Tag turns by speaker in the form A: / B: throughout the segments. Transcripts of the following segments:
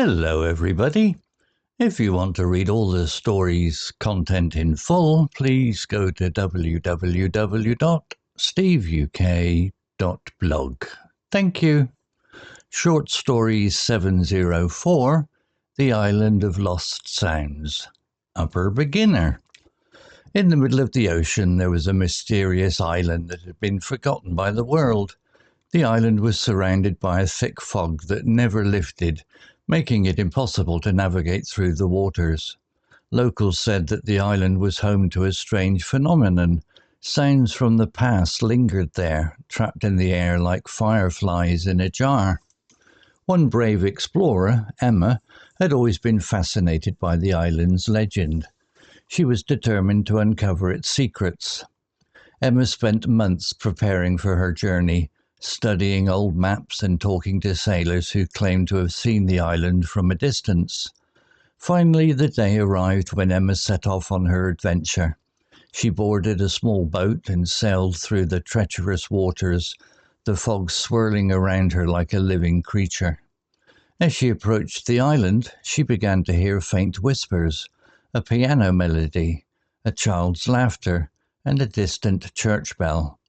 A: Hello, everybody. If you want to read all the story's content in full, please go to www.steveuk.blog. Thank you. Short Story 704, The Island of Lost Sounds. Upper Beginner. In the middle of the ocean, there was a mysterious island that had been forgotten by the world. The island was surrounded by a thick fog that never lifted, making it impossible to navigate through the waters. Locals said that the island was home to a strange phenomenon. Sounds from the past lingered there, trapped in the air like fireflies in a jar. One brave explorer, Emma, had always been fascinated by the island's legend. She was determined to uncover its secrets. Emma spent months preparing for her journey, studying old maps and talking to sailors who claimed to have seen the island from a distance. Finally, the day arrived when Emma set off on her adventure. She boarded a small boat and sailed through the treacherous waters, the fog swirling around her like a living creature. As she approached the island, she began to hear faint whispers, a piano melody, a child's laughter, and a distant church bell.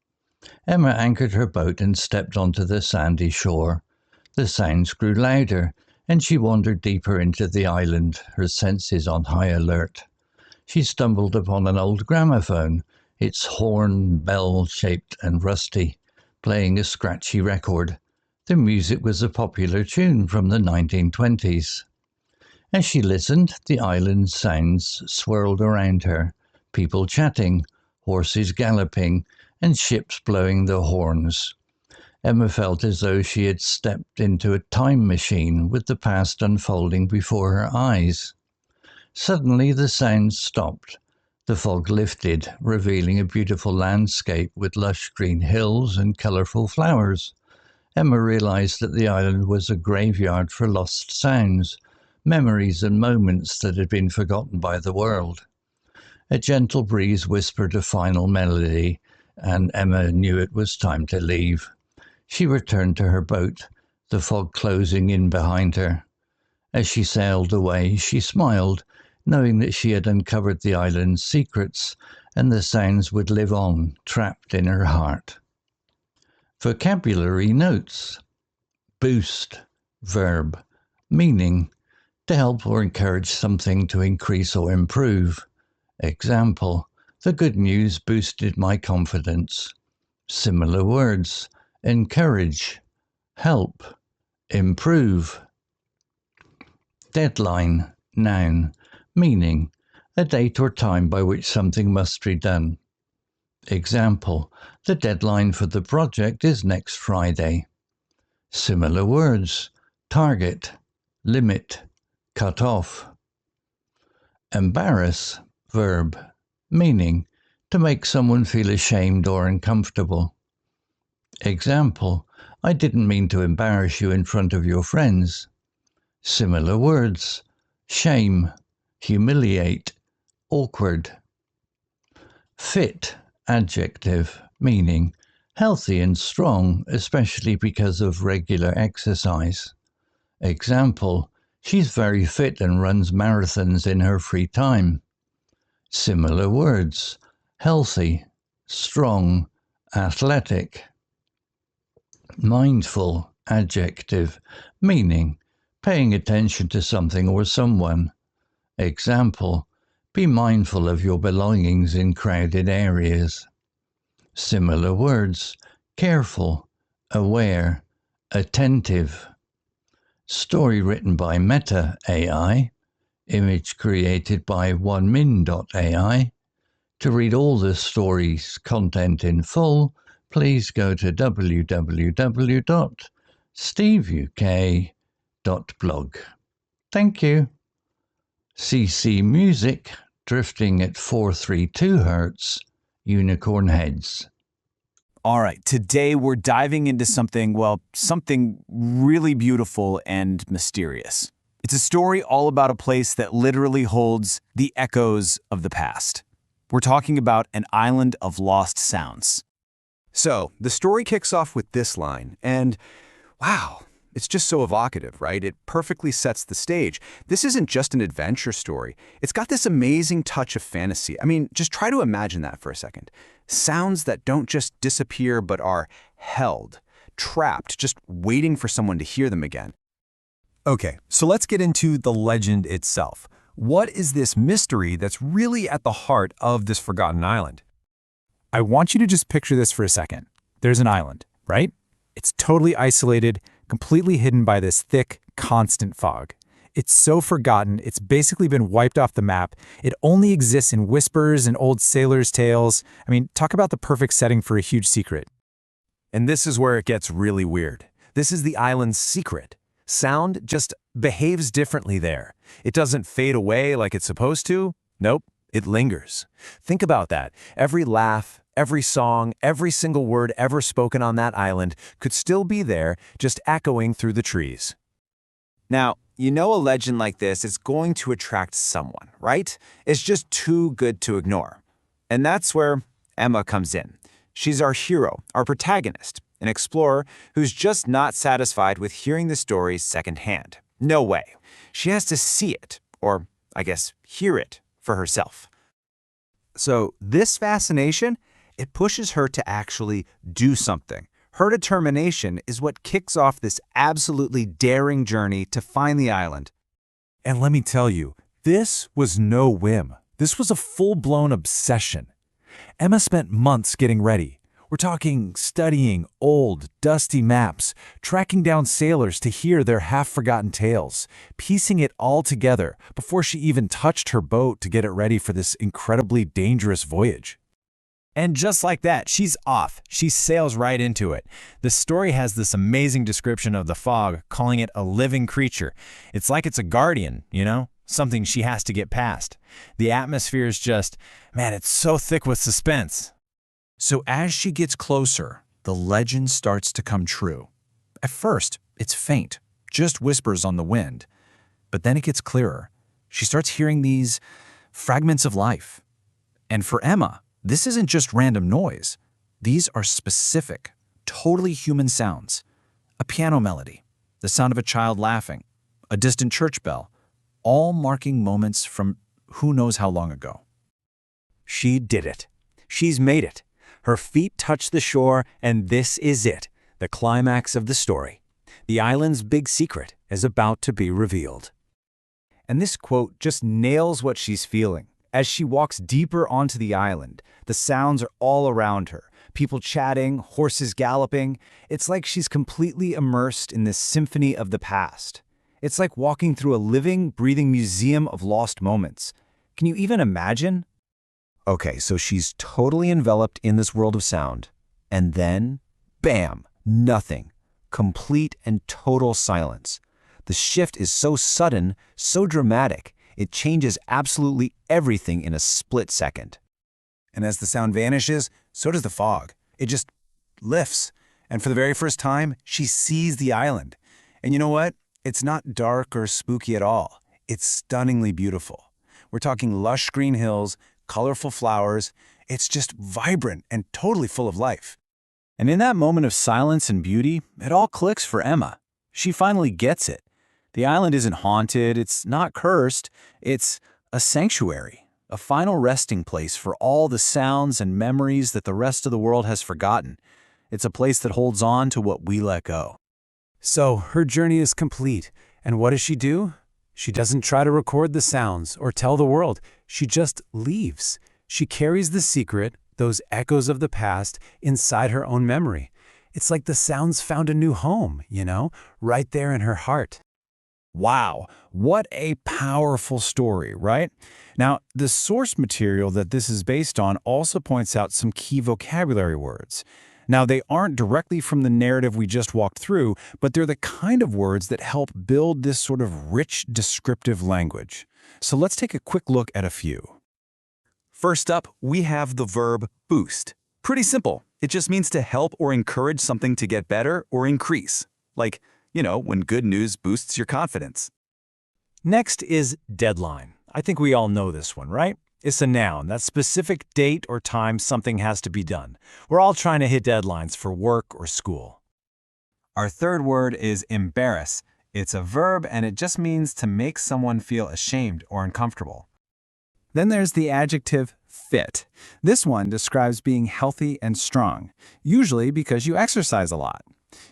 A: Emma anchored her boat and stepped onto the sandy shore. The sounds grew louder, and she wandered deeper into the island, her senses on high alert. She stumbled upon an old gramophone, its horn bell-shaped and rusty, playing a scratchy record. The music was a popular tune from the 1920s. As she listened, the island's sounds swirled around her, people chatting, horses galloping, and ships blowing their horns. Emma felt as though she had stepped into a time machine with the past unfolding before her eyes. Suddenly the sounds stopped. The fog lifted, revealing a beautiful landscape with lush green hills and colourful flowers. Emma realised that the island was a graveyard for lost sounds, memories and moments that had been forgotten by the world. A gentle breeze whispered a final melody, and Emma knew it was time to leave. She returned to her boat, the fog closing in behind her. As she sailed away, she smiled, knowing that she had uncovered the island's secrets, and the sounds would live on, trapped in her heart. Vocabulary notes. Boost, verb, meaning, to help or encourage something to increase or improve. Example, the good news boosted my confidence. Similar words, encourage, help, improve. Deadline, noun, meaning, a date or time by which something must be done. Example, the deadline for the project is next Friday. Similar words, target, limit, cut off. Embarrass, verb, meaning, to make someone feel ashamed or uncomfortable. Example, I didn't mean to embarrass you in front of your friends. Similar words, shame, humiliate, awkward. Fit, adjective, meaning, healthy and strong, especially because of regular exercise. Example, she's very fit and runs marathons in her free time. Similar words, healthy, strong, athletic. Mindful, adjective, meaning, paying attention to something or someone. Example, be mindful of your belongings in crowded areas. Similar words, careful, aware, attentive. Story written by Meta AI. Image created by onemin.ai. To read all the story's content in full, please go to www.steveuk.blog. Thank you. CC Music, drifting at 432 Hz, Unicorn Heads.
B: All right, today we're diving into something really beautiful and mysterious. It's a story all about a place that literally holds the echoes of the past. We're talking about an island of lost sounds.
C: So, the story kicks off with this line, and wow,
B: It's just so evocative, right? It perfectly sets the stage. This isn't just an adventure story. It's got this amazing touch of fantasy. I mean, just try to imagine that for a second. Sounds that don't just disappear but are held, trapped, just waiting for someone to hear them again.
C: Okay, so let's get into the legend itself. What is this mystery that's really at the heart of this forgotten island?
D: I want you to just picture this for a second. There's an island, right? It's totally isolated, completely hidden by this thick, constant fog. It's so forgotten, it's basically been wiped off the map. It only exists in whispers and old sailors' tales. I mean, talk about the perfect setting for a huge secret.
C: And this is where it gets really weird. This is the island's secret. Sound just behaves differently there. It doesn't fade away like it's supposed to. Nope, it lingers. Think about that. Every laugh, every song, every single word ever spoken on that island could still be there, just echoing through the trees.
B: Now, you know a legend like this is going to attract someone, right? It's just too good to ignore. And that's where Emma comes in. She's our hero, our protagonist, an explorer who's just not satisfied with hearing the story secondhand. No way. She has to see it, or I guess hear it, for herself. So this fascination, it pushes her to actually do something. Her determination is what kicks off this absolutely daring journey to find the island.
C: And let me tell you, this was no whim. This was a full-blown obsession. Emma spent months getting ready. We're talking studying old, dusty maps, tracking down sailors to hear their half-forgotten tales, piecing it all together before she even touched her boat to get it ready for this incredibly dangerous voyage.
D: And just like that, she's off. She sails right into it. The story has this amazing description of the fog, calling it a living creature. It's like it's a guardian, you know? Something she has to get past. The atmosphere is just, man, it's so thick with suspense.
C: So as she gets closer, the legend starts to come true. At first, it's faint, just whispers on the wind. But then it gets clearer. She starts hearing these fragments of life. And for Emma, this isn't just random noise. These are specific, totally human sounds. A piano melody, the sound of a child laughing, a distant church bell, all marking moments from who knows how long ago.
B: She did it. She's made it. Her feet touch the shore, and this is it, the climax of the story. The island's big secret is about to be revealed. And this quote just nails what she's feeling. As she walks deeper onto the island, the sounds are all around her. People chatting, horses galloping. It's like she's completely immersed in this symphony of the past. It's like walking through a living, breathing museum of lost moments. Can you even imagine? Okay, so she's totally enveloped in this world of sound. And then, bam, nothing. Complete and total silence. The shift is so sudden, so dramatic, it changes absolutely everything in a split second. And as the sound vanishes, so does the fog. It just lifts. And for the very first time, she sees the island. And you know what? It's not dark or spooky at all. It's stunningly beautiful. We're talking lush green hills, colorful flowers. It's just vibrant and totally full of life. And in that moment of silence and beauty, it all clicks for Emma. She finally gets it. The island isn't haunted, it's not cursed, it's a sanctuary, a final resting place for all the sounds and memories that the rest of the world has forgotten. It's a place that holds on to what we let go.
D: So her journey is complete. And what does she do? She doesn't try to record the sounds or tell the world. She just leaves. She carries the secret, those echoes of the past, inside her own memory. It's like the sounds found a new home, you know, right there in her heart.
C: Wow, what a powerful story, right? Now, the source material that this is based on also points out some key vocabulary words. Now, they aren't directly from the narrative we just walked through, but they're the kind of words that help build this sort of rich, descriptive language. So let's take a quick look at a few.
E: First up, we have the verb boost. Pretty simple. It just means to help or encourage something to get better or increase. Like, you know, when good news boosts your confidence.
C: Next is deadline. I think we all know this one, right? It's a noun, that specific date or time something has to be done. We're all trying to hit deadlines for work or school.
B: Our third word is embarrass. It's a verb and it just means to make someone feel ashamed or uncomfortable.
C: Then there's the adjective fit. This one describes being healthy and strong, usually because you exercise a lot.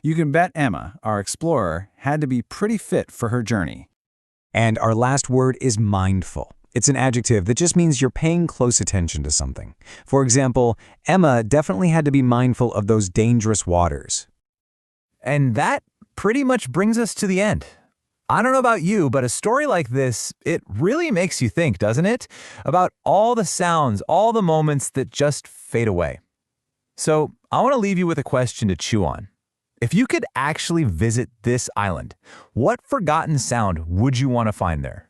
C: You can bet Emma, our explorer, had to be pretty fit for her journey.
D: And our last word is mindful. It's an adjective that just means you're paying close attention to something. For example, Emma definitely had to be mindful of those dangerous waters.
B: And that pretty much brings us to the end. I don't know about you, but a story like this, it really makes you think, doesn't it? About all the sounds, all the moments that just fade away. So I want to leave you with a question to chew on. If you could actually visit this island, what forgotten sound would you want to find there?